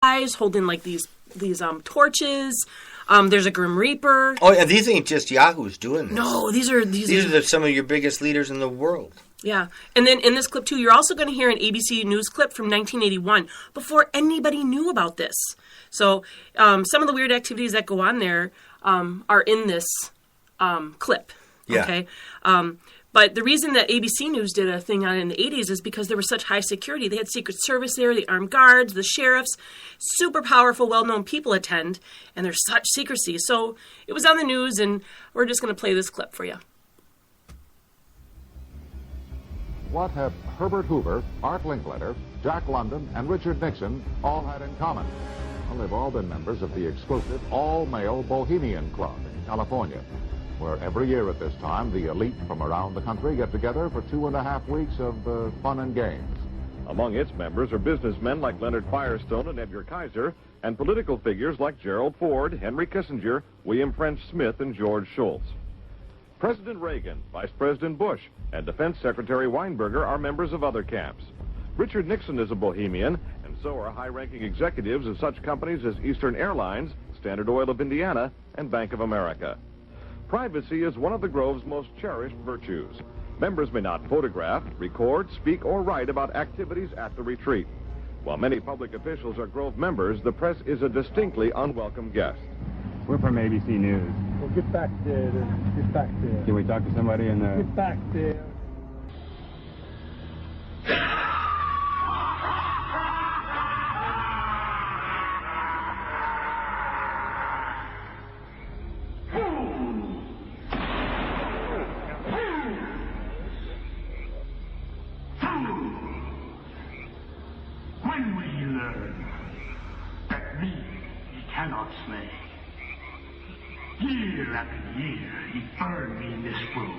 guys holding like these torches. There's a Grim Reaper. Oh, yeah, these ain't just yahoos doing this. No, these are some of your biggest leaders in the world. Yeah. And then in this clip, too, you're also going to hear an ABC News clip from 1981 before anybody knew about this. So some of the weird activities that go on there are in this clip. Yeah. Okay. But the reason that ABC News did a thing on it in the 80s is because there was such high security. They had Secret Service there, the armed guards, the sheriffs, super powerful, well-known people attend, and there's such secrecy. So it was on the news, and we're just going to play this clip for you. What have Herbert Hoover, Art Linkletter, Jack London, and Richard Nixon all had in common? Well, they've all been members of the exclusive all-male Bohemian Club in California, where every year at this time, the elite from around the country get together for 2.5 weeks of fun and games. Among its members are businessmen like Leonard Firestone and Edgar Kaiser, and political figures like Gerald Ford, Henry Kissinger, William French Smith, and George Shultz. President Reagan, Vice President Bush, and Defense Secretary Weinberger are members of other camps. Richard Nixon is a Bohemian, and so are high-ranking executives of such companies as Eastern Airlines, Standard Oil of Indiana, and Bank of America. Privacy is one of the Grove's most cherished virtues. Members may not photograph, record, speak, or write about activities at the retreat. While many public officials are Grove members, the press is a distinctly unwelcome guest. We're from ABC News. Well, get back there. Get back there. Can we talk to somebody in the... Get back there. When will he learn that me he cannot slay? Year after year he burned me in this grove,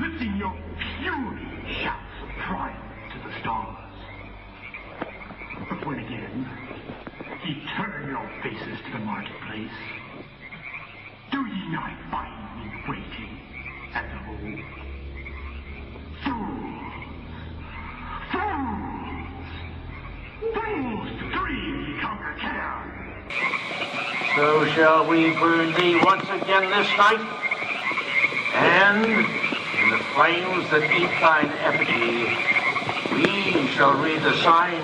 lifting your puny shouts of triumph to the stars. But when again he turned your faces to the marketplace, do ye not find me waiting at the hole? Fools to dream ye conquer care. So shall we burn thee once again this night, and in the flames that eat thine effigy, we shall read the sign,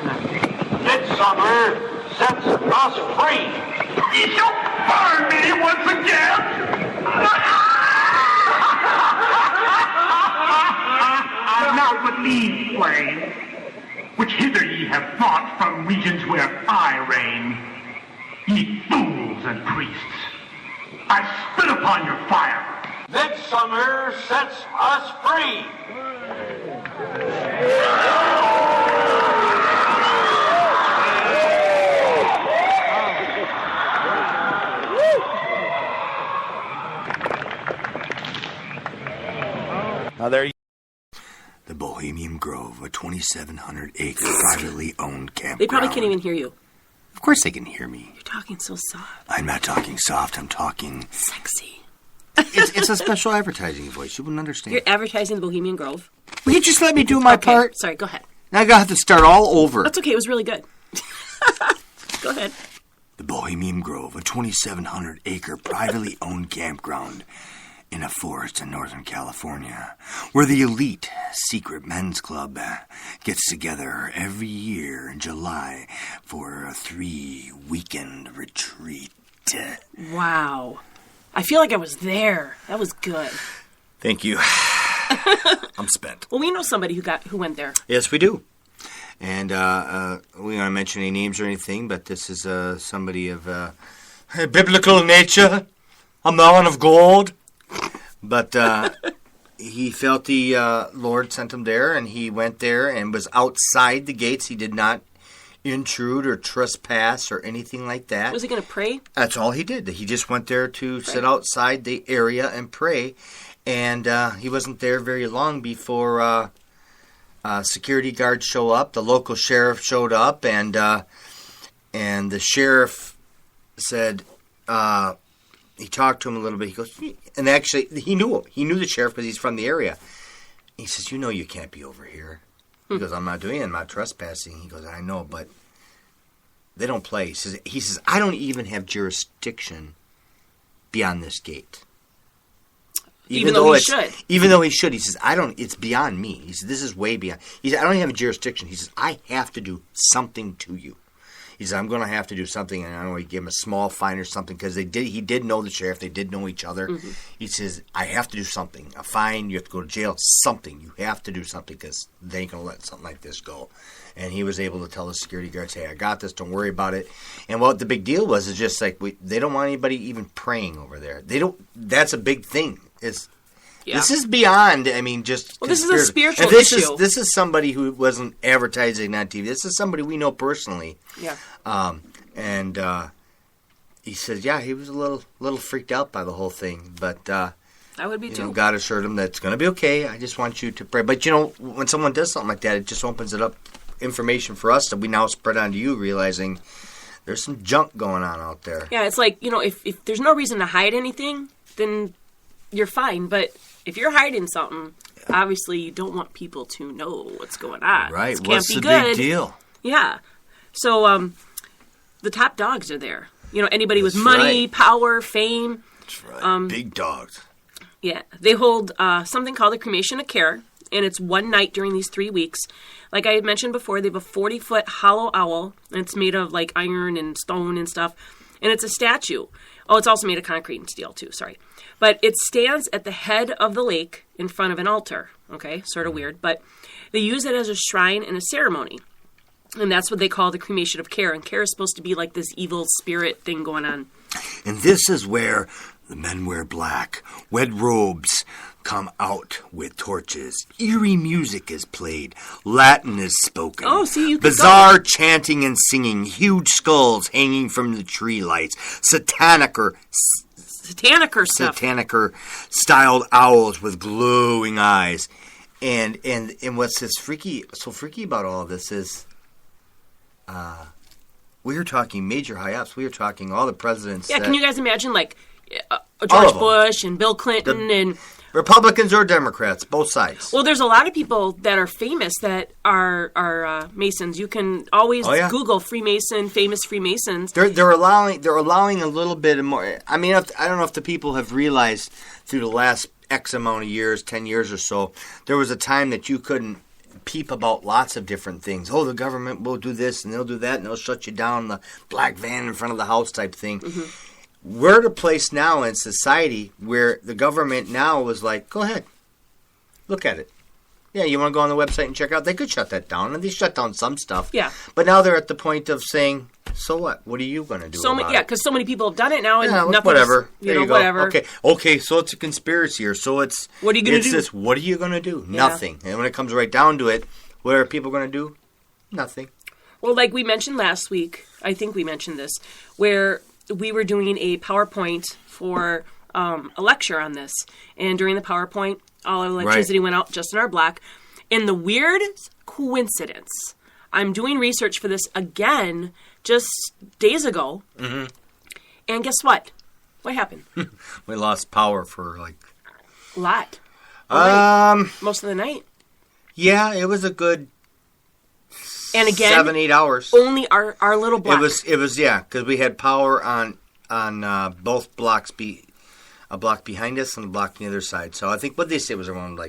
Midsummer sets us free. Ye shall burn me once again! Not with these flames, which hither ye have brought from regions where I reign. Ye fools and priests, I spit upon your fire. Midsummer sets us free. Now there you the Bohemian Grove, a 2,700-acre privately owned campground. They probably can't even hear you. Of course they can hear me. You're talking so soft. I'm not talking soft. I'm talking... Sexy. It's a special advertising voice. You wouldn't understand. You're advertising the Bohemian Grove. Will you just let me do my part? Sorry, go ahead. Now I got to start all over. That's okay. It was really good. Go ahead. The Bohemian Grove, a 2,700-acre privately owned campground in a forest in Northern California, where the elite secret men's club gets together every year in July for a 3-weekend retreat. Wow. I feel like I was there. That was good. Thank you. I'm spent. Well, we know somebody who went there. Yes, we do. And we don't mention any names or anything, but this is somebody of biblical nature, a Melon of Gold. But he felt the Lord sent him there, and he went there and was outside the gates. He did not intrude or trespass or anything like that. Was he going to pray? That's all he did. He just went there to sit outside the area and pray. And he wasn't there very long before security guards show up. The local sheriff showed up, and the sheriff said... he talked to him a little bit. He goes, and actually, he knew him. He knew the sheriff because he's from the area. He says, you know you can't be over here. He goes, I'm not doing it. I'm not trespassing. He goes, I know, but they don't play. He says, I don't even have jurisdiction beyond this gate. Even though he should. Even though he should. He says, it's beyond me. He says, this is way beyond. He says, I don't have a jurisdiction. He says, I have to do something to you. He said, I'm going to have to do something, and I don't know, he gave him a small fine or something, because he did know the sheriff, they did know each other. Mm-hmm. He says, I have to do something. A fine, you have to go to jail, something. You have to do something, because they ain't going to let something like this go. And he was able to tell the security guards, hey, I got this, don't worry about it. And what the big deal was is just like, they don't want anybody even praying over there. That's a big thing. This is beyond, just... Well, this is a spiritual issue. This is somebody who wasn't advertising on TV. This is somebody we know personally. Yeah. And he says, he was a little freaked out by the whole thing. But, I would be too. God assured him that it's going to be okay. I just want you to pray. But, when someone does something like that, it just opens it up information for us that we now spread on to you, realizing there's some junk going on out there. Yeah, it's like, if there's no reason to hide anything, then you're fine. But if you're hiding something, obviously you don't want people to know what's going on. Right. What's the big deal? Yeah. So the top dogs are there. Anybody with money, power, fame. That's right. Big dogs. Yeah. They hold something called the Cremation of Care, and it's one night during these 3 weeks. Like I had mentioned before, they have a 40-foot hollow owl, and it's made of like iron and stone and stuff, and it's a statue. Oh, it's also made of concrete and steel too, sorry. But it stands at the head of the lake in front of an altar. Okay, sort of weird, but they use it as a shrine and a ceremony. And that's what they call the Cremation of Care. And Care is supposed to be like this evil spirit thing going on. And this is where the men wear black, red robes, come out with torches. Eerie music is played. Latin is spoken. Oh, see, you bizarre chanting and singing. Huge skulls hanging from the tree lights. Satanicer styled owls with glowing eyes. And what's so freaky about all of this is we were talking major high-ups. We were talking all the presidents. Yeah, can you guys imagine, like, George Bush and Bill Clinton and... Republicans or Democrats, both sides. Well, there's a lot of people that are famous that are Masons. You can always Google Freemason, famous Freemasons. They're allowing a little bit more. I don't know if the people have realized through the last X amount of years, 10 years or so, there was a time that you couldn't peep about lots of different things. Oh, the government will do this and they'll do that and they'll shut you down, the black van in front of the house type thing. Mm-hmm. We're at a place now in society where the government now was like, go ahead, look at it. Yeah, you want to go on the website and check out? They could shut that down, and they shut down some stuff. Yeah. But now they're at the point of saying, so what? What are you going to do about it? Yeah, because so many people have done it now, and nothing. Whatever. There you go. Whatever. Okay. So it's a conspiracy, or so it's. What are you going to do? What are you going to do? Yeah. Nothing. And when it comes right down to it, what are people going to do? Nothing. Well, like we mentioned last week, I think we mentioned this, where we were doing a PowerPoint for a lecture on this, and during the PowerPoint, all our electricity went out just in our block. And the weird coincidence, I'm doing research for this again just days ago, and guess what? What happened? We lost power for like a lot. Most of the night. Yeah, it was a good. And again, 7-8 hours. Only our little block. It was because we had power on both blocks, a block behind us and a block on the other side. So I think what they said was around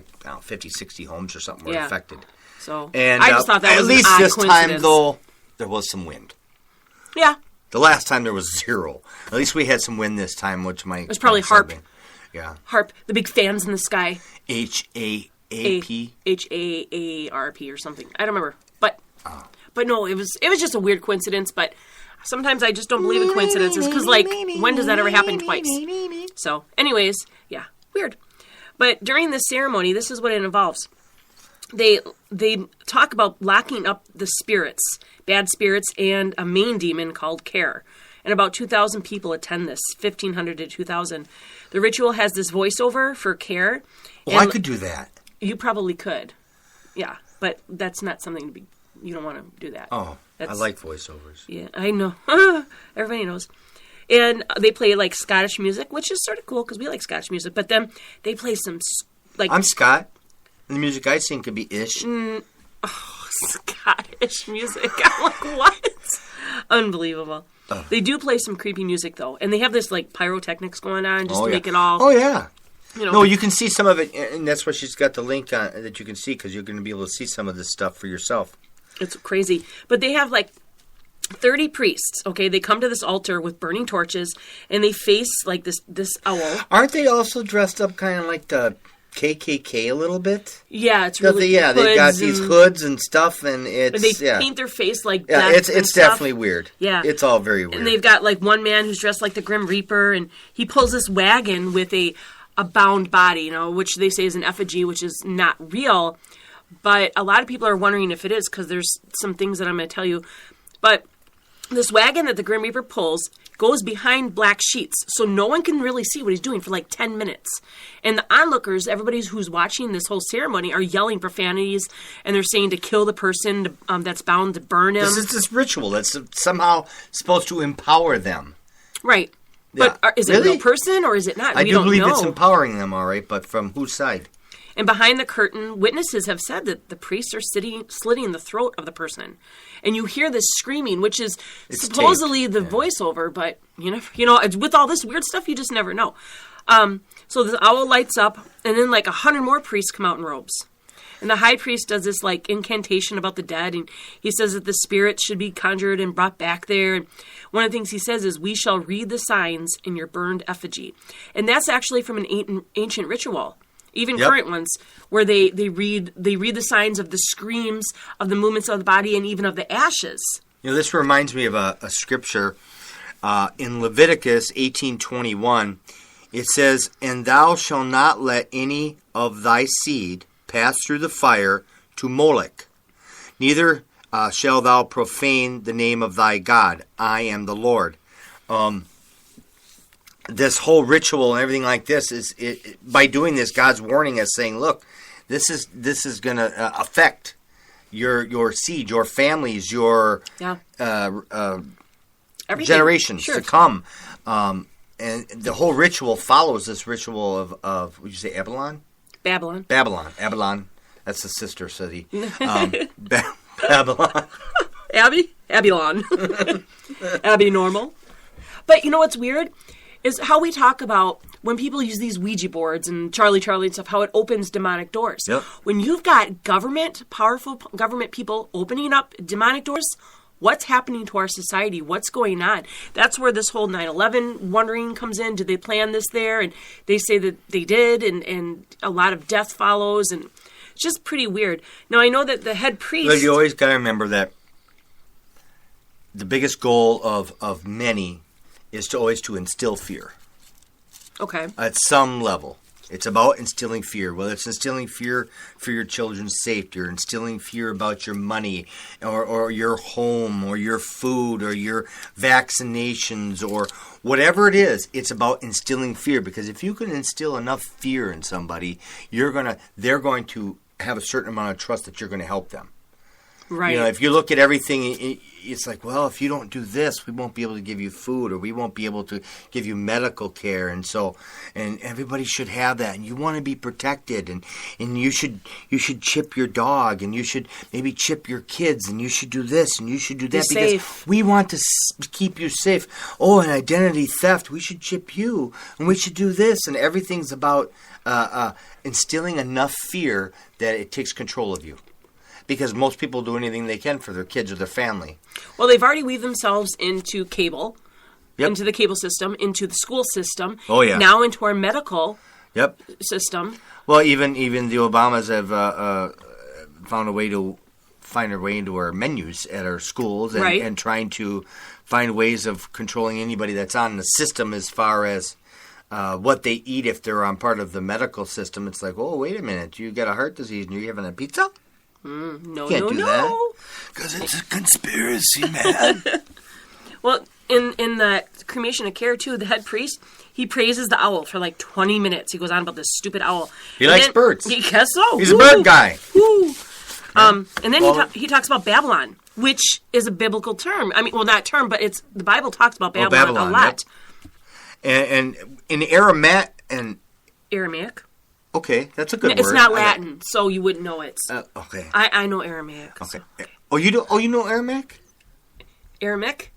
50, 60 homes or something were affected. So and I just thought that was at least an odd this coincidence. time though there was some wind. Yeah. The last time there was zero. At least we had some wind this time, which might. It was probably HARP. Yeah. HARP, the big fans in the sky. HAAP. HAARP or something. I don't remember. But no, it was just a weird coincidence, but sometimes I just don't believe in coincidences, because, when does that ever happen twice? So, anyways, yeah, weird. But during this ceremony, this is what it involves. They talk about locking up the spirits, bad spirits, and a main demon called Care. And about 2,000 people attend this, 1,500 to 2,000. The ritual has this voiceover for Care. Well, I could do that. You probably could. Yeah, but that's not something to be... You don't want to do that. Oh, I like voiceovers. Yeah, I know. Everybody knows. And they play, Scottish music, which is sort of cool, because we like Scottish music. But then they play some, I'm Scot. And the music I sing could be ish. Scottish music. I'm like, what? Unbelievable. They do play some creepy music, though. And they have this, like, pyrotechnics going on just to make it all... Oh, yeah. You know, no, you can see some of it, and that's why she's got the link on that you can see, because you're going to be able to see some of this stuff for yourself. It's crazy. But they have, like, 30 priests, okay? They come to this altar with burning torches, and they face, like, this owl. Aren't they also dressed up kind of like the KKK a little bit? Yeah, it's really they got these hoods and stuff, and it's... They paint their face like yeah, death it's definitely weird. Yeah. It's all very weird. And they've got, like, one man who's dressed like the Grim Reaper, and he pulls this wagon with a bound body, you know, which they say is an effigy, which is not real. But a lot of people are wondering if it is, because there's some things that I'm going to tell you. But this wagon that the Grim Reaper pulls goes behind black sheets, so no one can really see what he's doing for like 10 minutes. And the onlookers, everybody who's watching this whole ceremony, are yelling profanities, and they're saying to kill the person that's bound, to burn him. This is this ritual that's somehow supposed to empower them. Right. Yeah. But is it a real person, or is it not? I We do don't believe know. it's empowering them, all right, but from whose side? And behind the curtain, witnesses have said that the priests are slitting the throat of the person. And you hear this screaming, which is supposedly the voiceover, but you know, with all this weird stuff, you just never know. So the owl lights up, and then like 100 more priests come out in robes. And the high priest does this like incantation about the dead, and he says that the spirits should be conjured and brought back there. And one of the things he says is, "We shall read the signs in your burned effigy," and that's actually from an ancient ritual. Even current ones, where they read the signs of the screams, of the movements of the body, and even of the ashes. You know, this reminds me of a scripture in Leviticus 18:21. It says, "And thou shalt not let any of thy seed pass through the fire to Molech, neither shall thou profane the name of thy God. I am the Lord." This whole ritual and everything like this is by doing this, God's warning us, saying, "Look, this is going to affect your seed, your families, your generations to come." And the whole ritual follows this ritual of would you say Babylon? Babylon. That's the sister city. Babylon. Abylon. Abby normal. But you know what's weird? Is how we talk about when people use these Ouija boards and Charlie and stuff, how it opens demonic doors. Yep. When you've got powerful government people opening up demonic doors, what's happening to our society? What's going on? That's where this whole 9/11 wondering comes in. Did they plan this there? And they say that they did, and a lot of death follows, and it's just pretty weird. Now, I know that the head priest... But you always got to remember that the biggest goal of many is to instill fear. Okay. At some level. It's about instilling fear. Whether it's instilling fear for your children's safety, or instilling fear about your money, or your home, or your food, or your vaccinations, or whatever it is, it's about instilling fear. Because if you can instill enough fear in somebody, they're going to have a certain amount of trust that you're going to help them. Right. You know, if you look at everything, it's like, well, if you don't do this, we won't be able to give you food, or we won't be able to give you medical care, and everybody should have that, and you want to be protected, and you should chip your dog, and you should maybe chip your kids, and you should do this, and you should do that, because we want to keep you safe. Oh, and identity theft, we should chip you, and we should do this, and everything's about instilling enough fear that it takes control of you. Because most people do anything they can for their kids or their family. Well, they've already weaved themselves into cable, into the cable system, into the school system. Oh, yeah. Now into our medical system. Well, even the Obamas have found a way to find their way into our menus at our schools, and trying to find ways of controlling anybody that's on the system as far as what they eat if they're on part of the medical system. It's like, oh, wait a minute, you got a heart disease and you're having a pizza? No. Because it's a conspiracy, man. Well, in the Cremation of Care, too, the head priest, he praises the owl for like 20 minutes. He goes on about this stupid owl. He likes birds. I guess so. He's a bird guy. And then he talks about Babylon, which is a biblical term. I mean, well, not term, but it's the Bible talks about Babylon a lot. Yep. And in Aramaic and... Aramaic? Okay, that's a good word. It's not Latin, so you wouldn't know it. Okay. I know Aramaic. Okay. So. Oh, you know Aramaic? Aramaic?